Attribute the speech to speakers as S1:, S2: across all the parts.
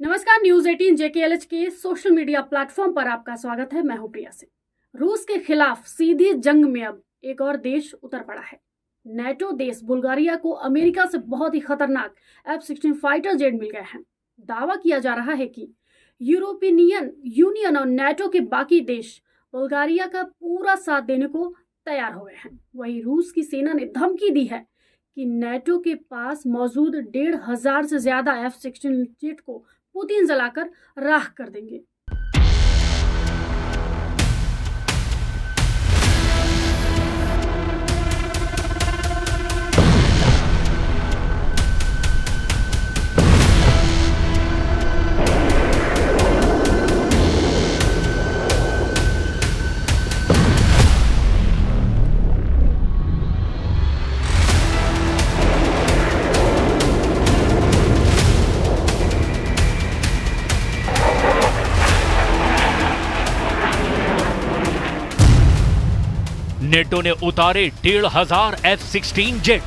S1: नमस्कार, news 18 JKLH के social media platform पर आपका स्वागत है। मैं हूं प्रिया सिंह। रूस के खिलाफ सीधी जंग में अब एक और देश उतर पड़ा है। नेटो देश बुल्गारिया को अमेरिका से बहुत ही खतरनाक F-16 फाइटर जेट मिल गए हैं। दावा किया जा रहा है कि यूरोपियन यूनियन और नेटो के बाकी देश बुल्गारिया का पूरा साथ देने को तैयार हो गए हैं। वहीं रूस की सेना ने धमकी दी है कि नेटो के पास मौजूद 1,500 से ज्यादा F-16 जेट को पुतिन जलाकर राख कर देंगे।
S2: नेटो ने उतारे 1,500 F-16 जेट।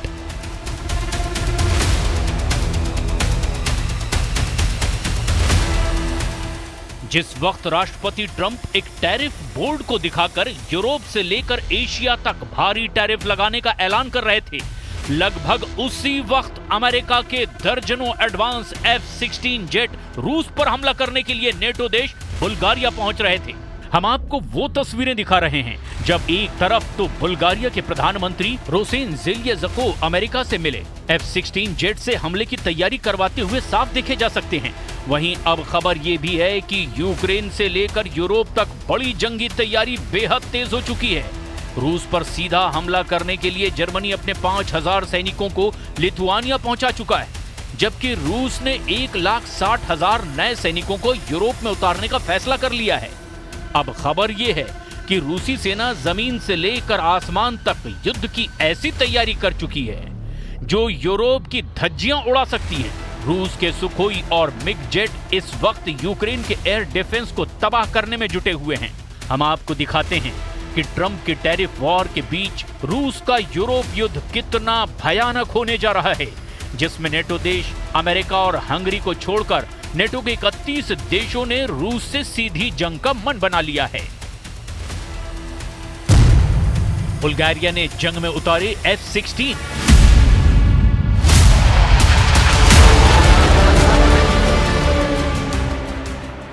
S2: जिस वक्त राष्ट्रपति ट्रंप एक टैरिफ बोर्ड को दिखाकर यूरोप से लेकर एशिया तक भारी टैरिफ लगाने का ऐलान कर रहे थे, लगभग उसी वक्त अमेरिका के दर्जनों एडवांस F-16 जेट रूस पर हमला करने के लिए नेटो देश बुल्गारिया पहुंच रहे थे। हम आपको वो तस्वीरें दिखा रहे हैं जब एक तरफ तो बुल्गारिया के प्रधानमंत्री रोसेन ज़ेलेज़को अमेरिका से मिले, F-16 जेट से हमले की तैयारी करवाते हुए साफ देखे जा सकते हैं। वहीं अब खबर ये भी है कि यूक्रेन से लेकर यूरोप तक बड़ी जंगी तैयारी बेहद तेज हो चुकी है। रूस पर सीधा हमला करने के लिए जर्मनी अपने 5,000 सैनिकों को लिथुआनिया पहुंचा चुका है, जबकि रूस ने 1,60,000 नए सैनिकों को यूरोप में उतारने का फैसला कर लिया है। अब खबर यह है कि रूसी सेना जमीन से लेकर आसमान तक युद्ध की ऐसी तैयारी कर चुकी है जो यूरोप की धज्जियां उड़ा सकती है। रूस के सुखोई और मिग जेट इस वक्त यूक्रेन के एयर डिफेंस को तबाह करने में जुटे हुए हैं। हम आपको दिखाते हैं कि ट्रंप के टैरिफ वॉर के बीच रूस का यूरोप युद्ध कितना भयानक होने जा रहा है, जिसमें नेटो देश अमेरिका और हंगरी को छोड़कर नेटो के 31 देशों ने रूस से सीधी जंग का मन बना लिया है। बुल्गारिया ने जंग में उतारे F-16।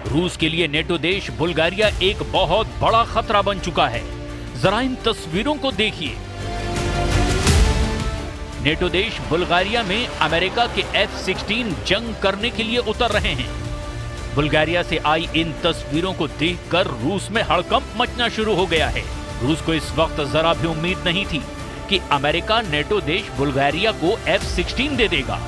S2: रूस के लिए नेटो देश बुल्गारिया एक बहुत बड़ा खतरा बन चुका है। जरा इन तस्वीरों को देखिए। नेटो देश बुल्गारिया में अमेरिका के F-16 जंग करने के लिए उतर रहे हैं। बुल्गारिया से आई इन तस्वीरों को देखकर रूस में हड़कंप मचना शुरू हो गया है। रूस को इस वक्त जरा भी उम्मीद नहीं थी कि अमेरिका नेटो देश बुल्गारिया को F-16 दे देगा।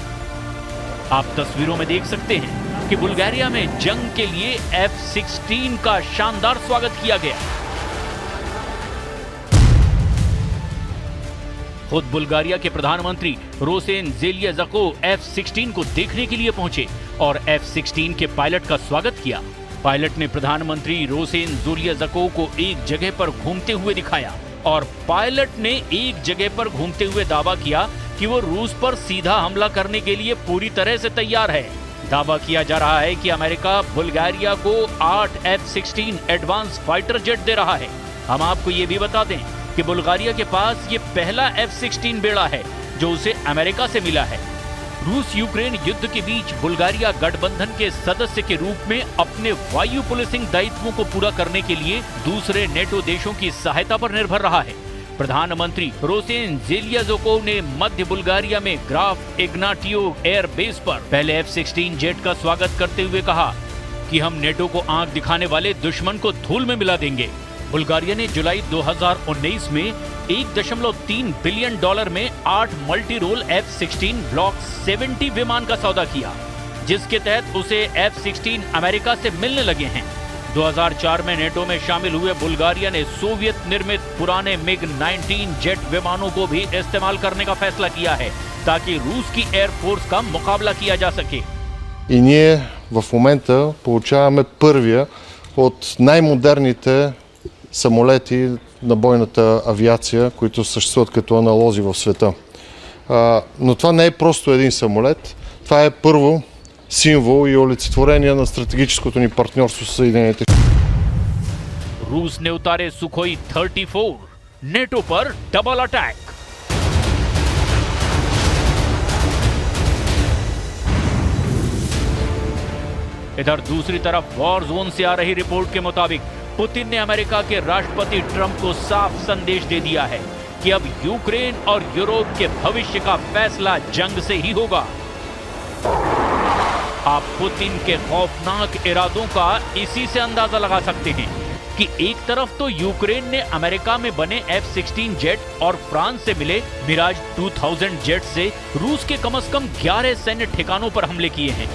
S2: आप तस्वीरों में देख सकते हैं कि बुल्गारिया में जंग के लिए F-16 का शानदार स्वागत किया गया। खुद बुल्गारिया के प्रधानमंत्री रोसेन ज़ेलेज़को F-16 को देखने के लिए पहुंचे और F-16 के पायलट का स्वागत किया। पायलट ने प्रधानमंत्री रोसेन ज़ेलेज़को को एक जगह पर घूमते हुए दिखाया और पायलट ने एक जगह पर घूमते हुए दावा किया कि वो रूस पर सीधा हमला करने के लिए पूरी तरह से तैयार है। दावा किया जा रहा है कि अमेरिका बुल्गारिया को 8 F-16 एडवांस फाइटर जेट दे रहा है। हम आपको ये भी बता दें कि बुल्गारिया के पास ये पहला F-16 बेड़ा है जो उसे अमेरिका से मिला है। रूस यूक्रेन युद्ध के बीच बुल्गारिया गठबंधन के सदस्य के रूप में अपने वायु पुलिसिंग दायित्वों को पूरा करने के लिए दूसरे नेटो देशों की सहायता पर निर्भर रहा है। प्रधानमंत्री रोसेन ज़ेलेज़को ने मध्य बुल्गारिया में ग्राफ इग्नाटियो एयर बेस पर पहले F-16 जेट का स्वागत करते हुए कहा कि हम नेटो को आंख दिखाने वाले दुश्मन को धूल में मिला देंगे। बुल्गारिया ने जुलाई 2019 में $1.3 बिलियन में 8 मल्टी रोल F-16 ब्लॉक 70 विमान का सौदा किया, जिसके तहत उसे F-16 अमेरिका से मिलने लगे हैं। 2004 में नेटो में शामिल हुए बुल्गारिया ने सोवियत निर्मित पुराने MiG-19 जेट विमानों को भी इस्तेमाल करने का फैसला किया है ताकि रूस की एयरफोर्स का मुकाबला किया जा सके।
S3: И ние в момента получаваме първия от най-модерните самолети на бойната авиация, които съществуват като аналози в света. Но това не е просто един самолет. Това е първо символ и олицетворение на стратегическото ни партньорство с Съединените.
S2: रूस ने उतारे सुखोई 34, नेटो पर डबल अटैक। इधर दूसरी तरफ वॉर जोन से आ रही रिपोर्ट के मुताबिक पुतिन ने अमेरिका के राष्ट्रपति ट्रंप को साफ संदेश दे दिया है कि अब यूक्रेन और यूरोप के भविष्य का फैसला जंग से ही होगा। आप पुतिन के खौफनाक इरादों का इसी से अंदाजा लगा सकते हैं कि एक तरफ तो यूक्रेन ने अमेरिका में बने F-16 जेट और फ्रांस से मिले मिराज 2000 जेट से रूस के कम से कम 11 सैन्य ठिकानों पर हमले किए हैं।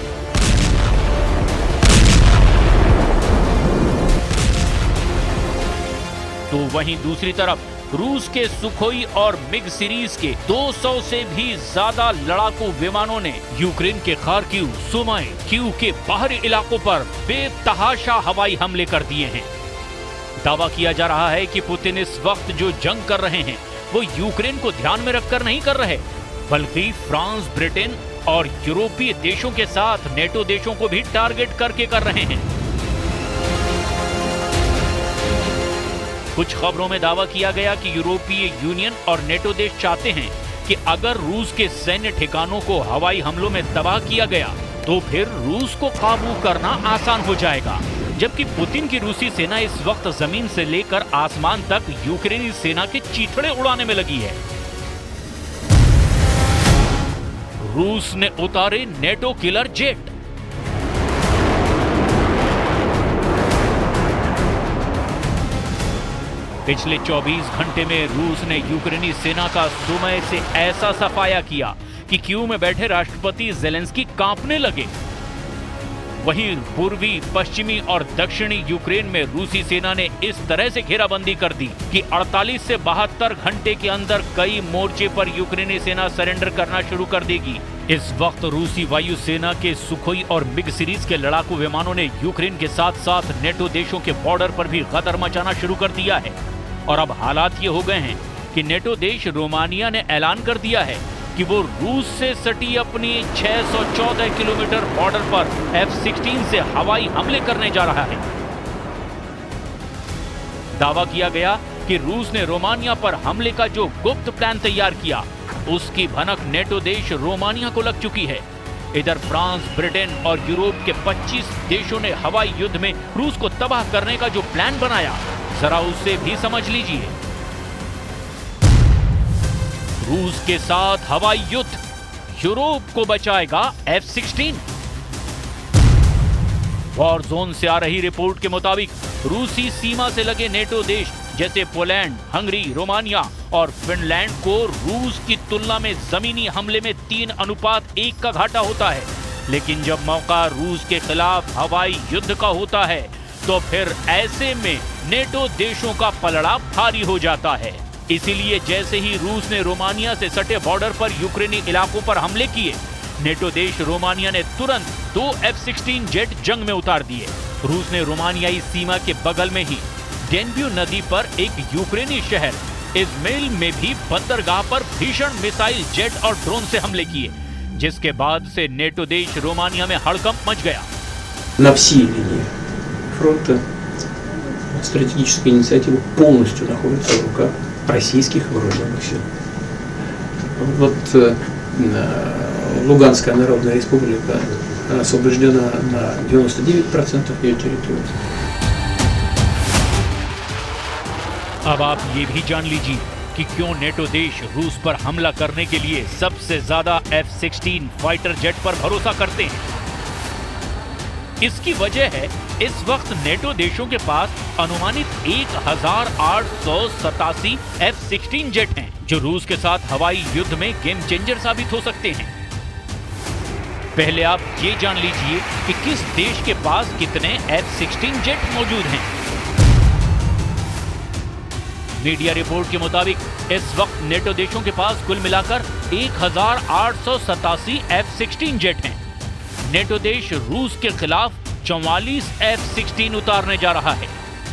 S2: तो वहीं दूसरी तरफ रूस के सुखोई और मिग सीरीज के 200 से भी ज्यादा लड़ाकू विमानों ने यूक्रेन के खार्किव, सुमी, कीव के बाहरी इलाकों पर बेतहाशा हवाई हमले कर दिए हैं। दावा किया जा रहा है कि पुतिन इस वक्त जो जंग कर रहे हैं वो यूक्रेन को ध्यान में रखकर नहीं कर रहे, बल्कि फ्रांस, ब्रिटेन और यूरोपीय देशों के साथ नेटो देशों को भी टारगेट करके कर रहे हैं। कुछ खबरों में दावा किया गया कि यूरोपीय यूनियन और नेटो देश चाहते हैं कि अगर रूस के सैन्य ठिकानों को हवाई हमलों में तबाह किया गया तो फिर रूस को काबू करना आसान हो जाएगा, जबकि पुतिन की रूसी सेना इस वक्त जमीन से लेकर आसमान तक यूक्रेनी सेना के चीथड़े उड़ाने में लगी है। रूस ने उतारे नेटो किलर जेट। पिछले 24 घंटे में रूस ने यूक्रेनी सेना का सुमी से ऐसा सफाया किया कि कीव में बैठे राष्ट्रपति ज़ेलेंस्की कांपने लगे। वहीं पूर्वी, पश्चिमी और दक्षिणी यूक्रेन में रूसी सेना ने इस तरह से घेराबंदी कर दी कि 48 से 72 घंटे के अंदर कई मोर्चे पर यूक्रेनी सेना सरेंडर करना शुरू कर देगी। इस वक्त रूसी वायुसेना के सुखोई और मिग सीरीज के लड़ाकू विमानों ने यूक्रेन के साथ साथ नेटो देशों के बॉर्डर पर भी गदर मचाना शुरू कर दिया है। और अब हालात ये हो गए हैं कि नेटो देश रोमानिया ने ऐलान कर दिया है कि वो रूस से सटी अपनी 614 किलोमीटर बॉर्डर पर F-16 से हवाई हमले करने जा रहा है। दावा किया गया कि रूस ने रोमानिया पर हमले का जो गुप्त प्लान तैयार किया उसकी भनक नेटो देश रोमानिया को लग चुकी है। इधर फ्रांस, ब्रिटेन और यूरोप के 25 देशों ने हवाई युद्ध में रूस को तबाह करने का जो प्लान बनाया, जरा उसे भी समझ लीजिए। रूस के साथ हवाई युद्ध, यूरोप को बचाएगा F-16। वॉर जोन से आ रही रिपोर्ट के मुताबिक रूसी सीमा से लगे नेटो देश जैसे पोलैंड, हंगरी, रोमानिया और फिनलैंड को रूस की तुलना में जमीनी हमले में 3:1 का घाटा होता है। लेकिन जब मौका रूस के खिलाफ हवाई युद्ध का होता है तो फिर ऐसे में नेटो देशों का पलड़ा भारी हो जाता है। इसीलिए जैसे ही रूस ने रोमानिया से सटे बॉर्डर पर यूक्रेनी इलाकों पर हमले किए, नेटो देश रोमानिया ने तुरंत 2 F-16 जेट जंग में उतार दिए। रूस ने रोमानियाई सीमा के बगल में ही डेन्ब्यू नदी पर एक यूक्रेनी शहर इज़मेल में भी बंदरगाह पर भीषण मिसाइल, जेट और ड्रोन से हमले किए, जिसके बाद से नेटो देश रोमानिया में हड़कंप मच गया।
S4: На всей линии фронта стратегическая инициатива полностью находится в руках российских вооруженных сил. Вот Луганская Народная Республика освобождена на 99% ее территории.
S2: अब आप ये भी जान लीजिए कि क्यों नेटो देश रूस पर हमला करने के लिए सबसे ज्यादा F-16 फाइटर जेट पर भरोसा करते हैं। इसकी वजह है इस वक्त नेटो देशों के पास अनुमानित 1887 F-16 जेट हैं, जो रूस के साथ हवाई युद्ध में गेम चेंजर साबित हो सकते हैं। पहले आप ये जान लीजिए कि किस देश के पास कितने F-16 जेट मौजूद हैं। मीडिया रिपोर्ट के मुताबिक इस वक्त नेटो देशों के पास कुल मिलाकर 1887 F-16 जेट हैं। नेटो देश रूस के खिलाफ 44 F-16 उतारने जा रहा है,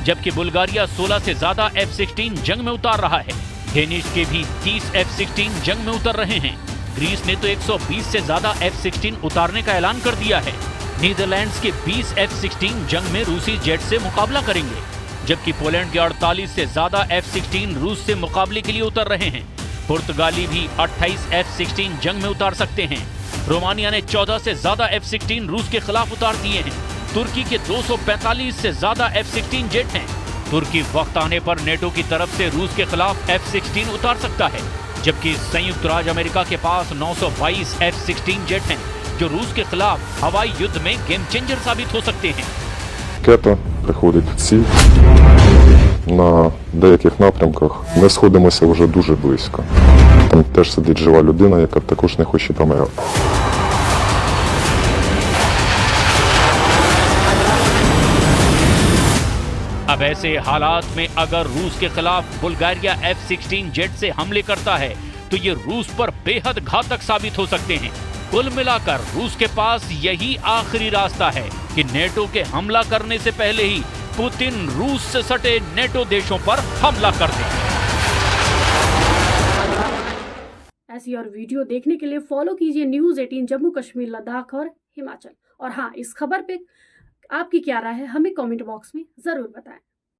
S2: जबकि बुल्गारिया 16 से ज्यादा F-16 जंग में उतार रहा है। डेनिश के भी 30 F-16 जंग में उतर रहे हैं। ग्रीस ने तो 120 से ज्यादा F-16 उतारने का ऐलान कर दिया है। नीदरलैंड्स के 20 F-16 जंग में रूसी जेट से मुकाबला करेंगे, जबकि पोलैंड के 48 से ज्यादा F-16 रूस से मुकाबले के लिए उतर रहे हैं। पुर्तगाली भी 28 F-16 जंग में उतार सकते हैं। रोमानिया ने 14 से ज्यादा F-16 रूस के खिलाफ उतार दिए हैं। तुर्की के 245 से ज्यादा F-16 जेट हैं। तुर्की वक्त आने पर नेटो की तरफ से रूस के खिलाफ F-16 उतार सकता है, जबकि संयुक्त राज्य अमेरिका के पास 922 F-16 जेट हैं, जो रूस के खिलाफ हवाई युद्ध में गेम चेंजर साबित हो सकते हैं।
S5: Ракета приходить в ціль. На деяких напрямках ми сходимося вже дуже близько. Там теж сидить жива людина, яка також не хоче помирати.
S2: अब ऐसे हालात में अगर रूस के खिलाफ बुल्गारिया F-16 जेट से हमले करता है तो ये रूस पर बेहद घातक साबित हो सकते हैं। कुल मिलाकर रूस के पास यही आखिरी रास्ता है कि नेटो के हमला करने से पहले ही पुतिन रूस से सटे नेटो देशों पर हमला कर दे।
S1: ऐसी और वीडियो देखने के लिए फॉलो कीजिए न्यूज़ 18 जम्मू कश्मीर लद्दाख और हिमाचल। और हाँ, इस खबर पे आपकी क्या राय है हमें कमेंट बॉक्स में जरूर बताएं।